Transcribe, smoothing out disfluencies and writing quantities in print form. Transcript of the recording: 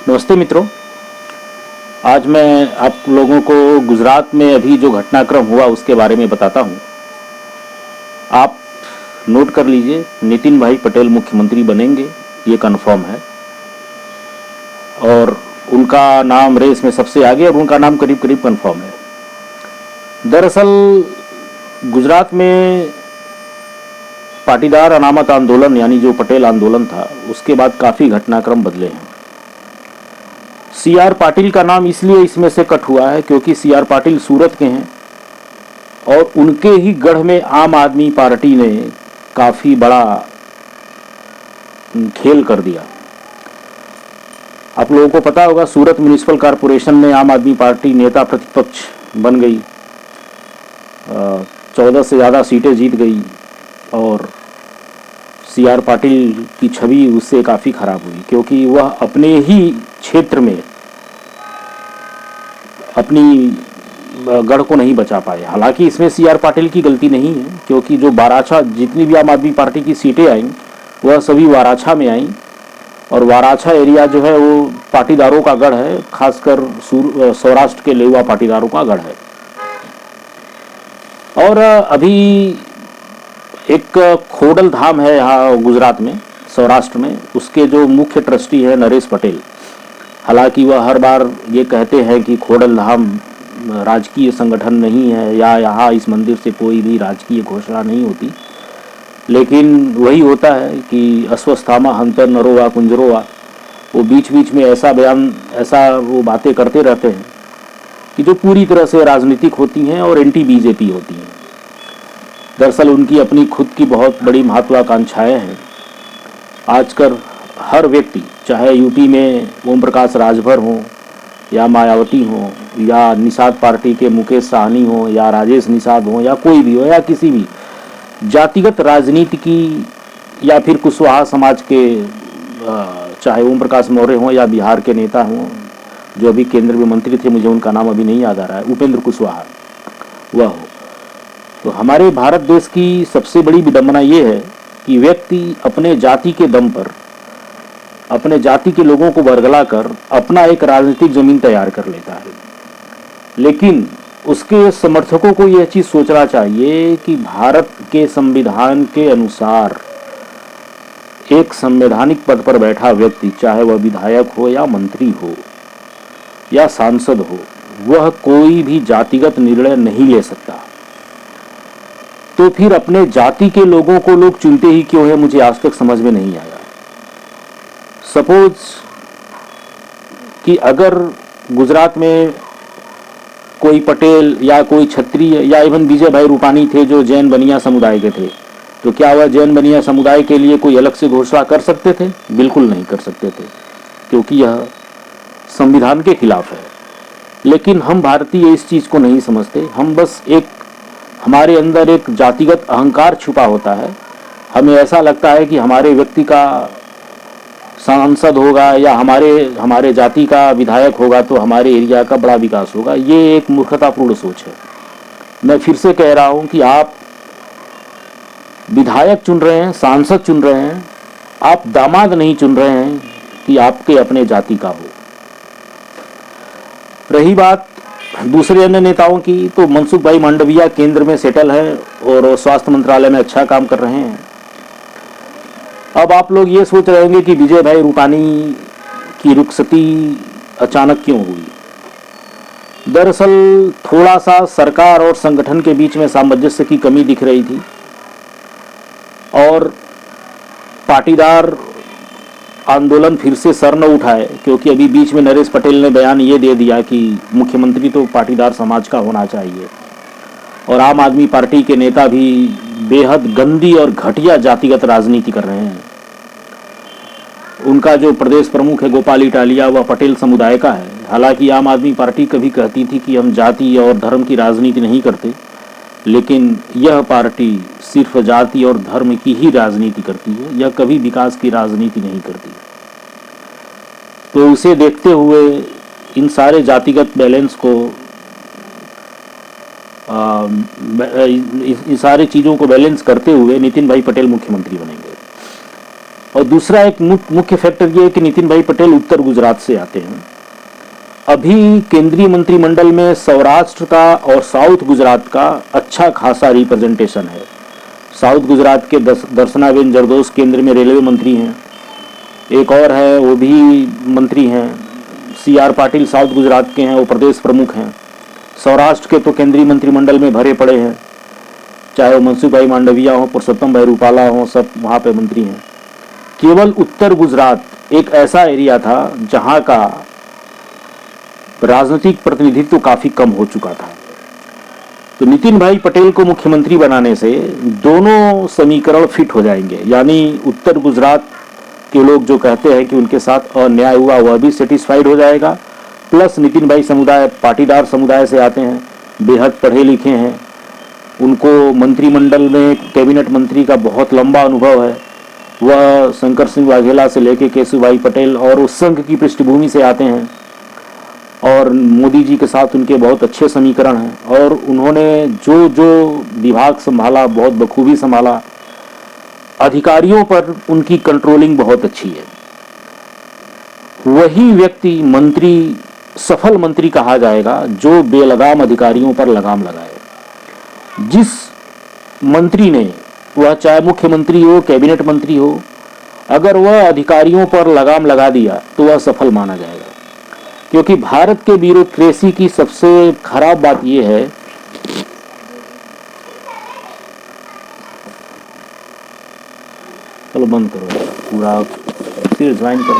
नमस्ते मित्रों। आज मैं आप लोगों को गुजरात में अभी जो घटनाक्रम हुआ उसके बारे में बताता हूं। आप नोट कर लीजिए, नितिन भाई पटेल मुख्यमंत्री बनेंगे, ये कन्फर्म है। और उनका नाम रेस में सबसे आगे और उनका नाम करीब करीब कन्फर्म है। दरअसल गुजरात में पाटीदार अनामत आंदोलन यानी जो पटेल आंदोलन था, उसके बाद काफ़ी घटनाक्रम बदले हैं। सीआर पाटिल का नाम इसलिए इसमें से कट हुआ है क्योंकि सीआर पाटिल सूरत के हैं और उनके ही गढ़ में आम आदमी पार्टी ने काफ़ी बड़ा खेल कर दिया। आप लोगों को पता होगा, सूरत म्यूनिसिपल कॉरपोरेशन में आम आदमी पार्टी नेता प्रतिपक्ष बन गई, 14 से ज़्यादा सीटें जीत गई और सीआर पाटिल की छवि उससे काफ़ी खराब हुई क्योंकि वह अपने ही क्षेत्र में अपनी गढ़ को नहीं बचा पाए। हालांकि इसमें सीआर पाटिल की गलती नहीं है क्योंकि जो वाराछा, जितनी भी आम आदमी पार्टी की सीटें आईं वह सभी वाराछा में आईं और वाराछा एरिया जो है वो पाटीदारों का गढ़ है, खासकर सौराष्ट्र के लेवा पाटीदारों का गढ़ है। और अभी एक खोडल धाम है यहाँ गुजरात में, सौराष्ट्र में, उसके जो मुख्य ट्रस्टी है नरेश पटेल। हालांकि वह हर बार ये कहते हैं कि खोडल धाम राजकीय संगठन नहीं है या यहाँ इस मंदिर से कोई भी राजकीय घोषणा नहीं होती, लेकिन वही होता है कि अश्वस्थामा हंतर नरोवा कुंजरोवा, वो बीच बीच में ऐसा बयान, ऐसा वो बातें करते रहते हैं कि जो पूरी तरह से राजनीतिक होती हैं और एंटी बीजेपी होती हैं। दरअसल उनकी अपनी खुद की बहुत बड़ी महत्वाकांक्षाएं हैं। आजकल हर व्यक्ति, चाहे यूपी में ओम प्रकाश राजभर हों या मायावती हों या निषाद पार्टी के मुकेश साहनी हों या राजेश निषाद हों या कोई भी हो या किसी भी जातिगत राजनीति की या फिर कुशवाहा समाज के, चाहे ओम प्रकाश मौर्य हों या बिहार के नेता हों जो अभी केंद्र में मंत्री थे, मुझे उनका नाम अभी नहीं याद आ रहा है, उपेंद्र कुशवाहा, वह हो। तो हमारे भारत देश की सबसे बड़ी विडंबना ये है कि व्यक्ति अपने जाति के दम पर, अपने जाति के लोगों को बरगला कर अपना एक राजनीतिक जमीन तैयार कर लेता है। लेकिन उसके समर्थकों को यह चीज़ सोचना चाहिए कि भारत के संविधान के अनुसार एक संवैधानिक पद पर बैठा व्यक्ति, चाहे वह विधायक हो या मंत्री हो या सांसद हो, वह कोई भी जातिगत निर्णय नहीं ले सकता। तो फिर अपने जाति के लोगों को लोग चुनते ही क्यों है, मुझे आज तक समझ में नहीं आया। सपोज कि अगर गुजरात में कोई पटेल या कोई क्षत्रिय या इवन विजय भाई रूपानी थे जो जैन बनिया समुदाय के थे, तो क्या वह जैन बनिया समुदाय के लिए कोई अलग से घोषणा कर सकते थे? बिल्कुल नहीं कर सकते थे क्योंकि यह संविधान के खिलाफ है। लेकिन हम भारतीय इस चीज़ को नहीं समझते। हम बस एक, हमारे अंदर एक जातिगत अहंकार छुपा होता है। हमें ऐसा लगता है कि हमारे व्यक्ति का सांसद होगा या हमारे जाति का विधायक होगा तो हमारे एरिया का बड़ा विकास होगा। ये एक मूर्खतापूर्ण सोच है। मैं फिर से कह रहा हूं कि आप विधायक चुन रहे हैं, सांसद चुन रहे हैं, आप दामाद नहीं चुन रहे हैं कि आपके अपने जाति का हो। रही बात दूसरे अन्य नेताओं की, तो मनसुख भाई मांडविया केंद्र में सेटल है और स्वास्थ्य मंत्रालय में अच्छा काम कर रहे हैं। अब आप लोग ये सोच रहे होंगे कि विजय भाई रूपानी की रुखसती अचानक क्यों हुई। दरअसल थोड़ा सा सरकार और संगठन के बीच में सामंजस्य की कमी दिख रही थी और पाटीदार आंदोलन फिर से सर न उठाए, क्योंकि अभी बीच में नरेश पटेल ने बयान ये दे दिया कि मुख्यमंत्री तो पाटीदार समाज का होना चाहिए और आम आदमी पार्टी के नेता भी बेहद गंदी और घटिया जातिगत राजनीति कर रहे हैं। उनका जो प्रदेश प्रमुख है गोपाल इटालिया, वह पटेल समुदाय का है। हालांकि आम आदमी पार्टी कभी कहती थी कि हम जाति और धर्म की राजनीति नहीं करते, लेकिन यह पार्टी सिर्फ जाति और धर्म की ही राजनीति करती है, यह कभी विकास की राजनीति नहीं करती। तो उसे देखते हुए इन सारे जातिगत बैलेंस को, इन सारी चीज़ों को बैलेंस करते हुए नितिन भाई पटेल मुख्यमंत्री बनेंगे। और दूसरा एक मुख्य फैक्टर ये है कि नितिन भाई पटेल उत्तर गुजरात से आते हैं। अभी केंद्रीय मंत्रिमंडल में सौराष्ट्र का और साउथ गुजरात का अच्छा खासा रिप्रेजेंटेशन है। साउथ गुजरात के दर्शनाबेन जरदोश केंद्र में रेलवे मंत्री हैं, एक और है वो भी मंत्री हैं। CR पाटिल साउथ गुजरात के हैं, वो प्रदेश प्रमुख हैं। सौराष्ट्र के तो केंद्रीय मंत्रिमंडल में भरे पड़े हैं, चाहे वो मनसुख भाई मांडविया हो, पुरुषोत्तम भाई रूपाला हो, सब वहाँ पे मंत्री हैं। केवल उत्तर गुजरात एक ऐसा एरिया था जहाँ का राजनीतिक प्रतिनिधित्व काफी कम हो चुका था। तो नितिन भाई पटेल को मुख्यमंत्री बनाने से दोनों समीकरण फिट हो जाएंगे, यानी उत्तर गुजरात के लोग जो कहते हैं कि उनके साथ अन्याय हुआ वह भी सेटिस्फाइड हो जाएगा, प्लस नितिन भाई समुदाय पाटीदार समुदाय से आते हैं, बेहद पढ़े लिखे हैं, उनको मंत्रिमंडल में कैबिनेट मंत्री का बहुत लंबा अनुभव है। वह शंकर सिंह वाघेला से लेके केशुभाई पटेल और उस संघ की पृष्ठभूमि से आते हैं और मोदी जी के साथ उनके बहुत अच्छे समीकरण हैं और उन्होंने जो जो विभाग संभाला बहुत बखूबी संभाला। अधिकारियों पर उनकी कंट्रोलिंग बहुत अच्छी है। वही व्यक्ति मंत्री सफल मंत्री कहा जाएगा जो बेलगाम अधिकारियों पर लगाम लगाए। जिस मंत्री ने, वह चाहे मुख्यमंत्री हो कैबिनेट मंत्री हो, अगर वह अधिकारियों पर लगाम लगा दिया तो वह सफल माना जाएगा। क्योंकि भारत के ब्यूरोक्रेसी की सबसे खराब बात यह है चलो बंद करो पूरा फिर ज्वाइन कर